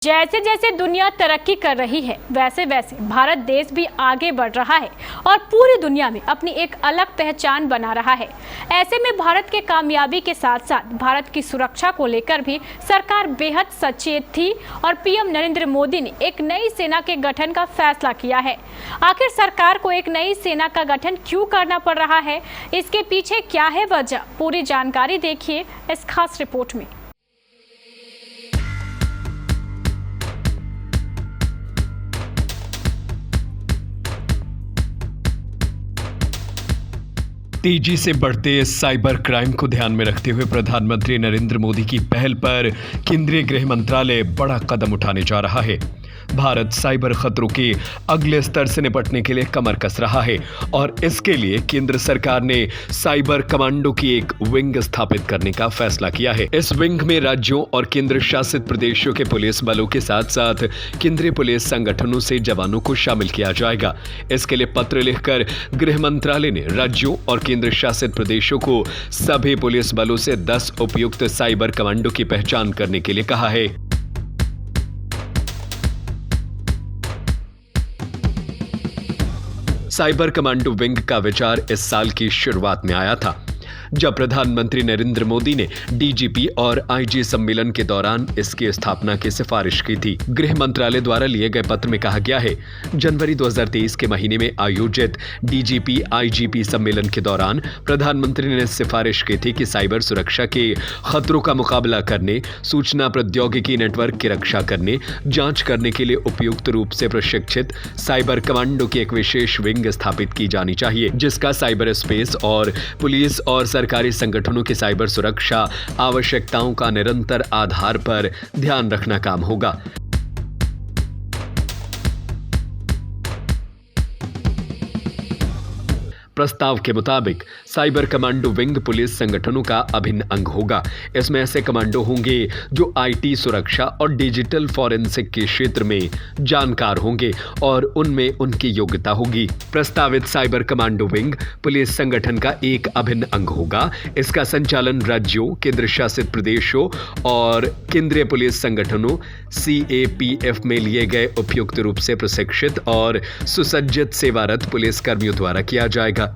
जैसे जैसे दुनिया तरक्की कर रही है वैसे वैसे भारत देश भी आगे बढ़ रहा है और पूरी दुनिया में अपनी एक अलग पहचान बना रहा है। ऐसे में भारत के कामयाबी के साथ साथ भारत की सुरक्षा को लेकर भी सरकार बेहद सचेत थी और पीएम नरेंद्र मोदी ने एक नई सेना के गठन का फैसला किया है। आखिर सरकार को एक नई सेना का गठन क्यों करना पड़ रहा है, इसके पीछे क्या है वजह, पूरी जानकारी देखिए इस खास रिपोर्ट में। तेजी से बढ़ते साइबर क्राइम को ध्यान में रखते हुए प्रधानमंत्री नरेंद्र मोदी की पहल पर केंद्रीय गृह मंत्रालय बड़ा कदम उठाने जा रहा है। भारत साइबर खतरों के अगले स्तर से निपटने के लिए कमर कस रहा है और इसके लिए केंद्र सरकार ने साइबर कमांडो की एक विंग स्थापित करने का फैसला किया है। इस विंग में राज्यों और केंद्र शासित प्रदेशों के पुलिस बलों के साथ साथ केंद्रीय पुलिस संगठनों से जवानों को शामिल किया जाएगा। इसके लिए पत्र लिखकर गृह मंत्रालय ने राज्यों और केंद्र शासित प्रदेशों को सभी पुलिस बलों से 10 उपयुक्त साइबर कमांडो की पहचान करने के लिए कहा है। साइबर कमांडो विंग का विचार इस साल की शुरुआत में आया था, जब प्रधानमंत्री नरेंद्र मोदी ने डीजीपी और आईजी सम्मेलन के दौरान इसकी स्थापना की सिफारिश की थी। गृह मंत्रालय द्वारा लिए गए पत्र में कहा गया है, जनवरी 2023 के महीने में आयोजित डीजीपी आईजीपी सम्मेलन के दौरान प्रधानमंत्री ने सिफारिश की थी कि साइबर सुरक्षा के खतरों का मुकाबला करने, सूचना प्रौद्योगिकी नेटवर्क की रक्षा करने, जांच करने के लिए उपयुक्त रूप से प्रशिक्षित साइबर कमांडो की एक विशेष विंग स्थापित की जानी चाहिए, जिसका साइबर स्पेस और पुलिस और सरकारी संगठनों की साइबर सुरक्षा आवश्यकताओं का निरंतर आधार पर ध्यान रखना काम होगा। प्रस्ताव के मुताबिक साइबर कमांडो विंग पुलिस संगठनों का अभिन्न अंग होगा। इसमें ऐसे कमांडो होंगे जो आईटी सुरक्षा और डिजिटल फॉरेंसिक के क्षेत्र में जानकार होंगे और उनमें उनकी योग्यता होगी। प्रस्तावित साइबर कमांडो विंग पुलिस संगठन का एक अभिन्न अंग होगा। इसका संचालन राज्यों, केंद्र शासित प्रदेशों और केंद्रीय पुलिस संगठनों CAPF में लिए गए उपयुक्त रूप से प्रशिक्षित और सुसज्जित सेवारत पुलिस कर्मियों द्वारा किया जाएगा।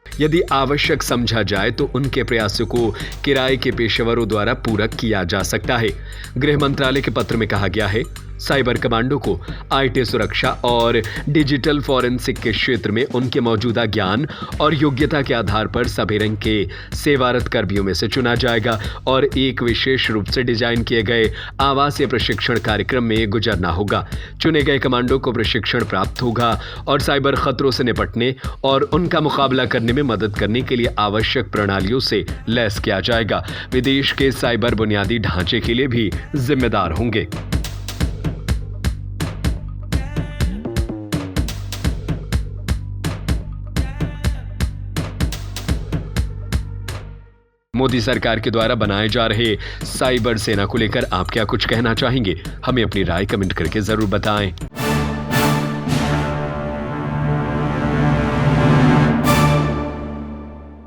यदि आवश्यक समझा जाए तो उनके प्रयासों को किराए के पेशेवरों द्वारा पूरक किया जा सकता है। गृह मंत्रालय के पत्र में कहा गया है, साइबर कमांडो को आईटी सुरक्षा और डिजिटल फॉरेंसिक के क्षेत्र में उनके मौजूदा ज्ञान और योग्यता के आधार पर सभी रंग के सेवारत कर्मियों में से चुना जाएगा और एक विशेष रूप से डिजाइन किए गए आवासीय प्रशिक्षण कार्यक्रम में गुजरना होगा। चुने गए कमांडो को प्रशिक्षण प्राप्त होगा और साइबर खतरों से निपटने और उनका मुकाबला करने में मदद करने के लिए आवश्यक प्रणालियों से लैस किया जाएगा। विदेश के साइबर बुनियादी ढांचे के लिए भी जिम्मेदार होंगे। मोदी सरकार के द्वारा बनाए जा रहे साइबर सेना को लेकर आप क्या कुछ कहना चाहेंगे? हमें अपनी राय कमेंट करके जरूर बताएं।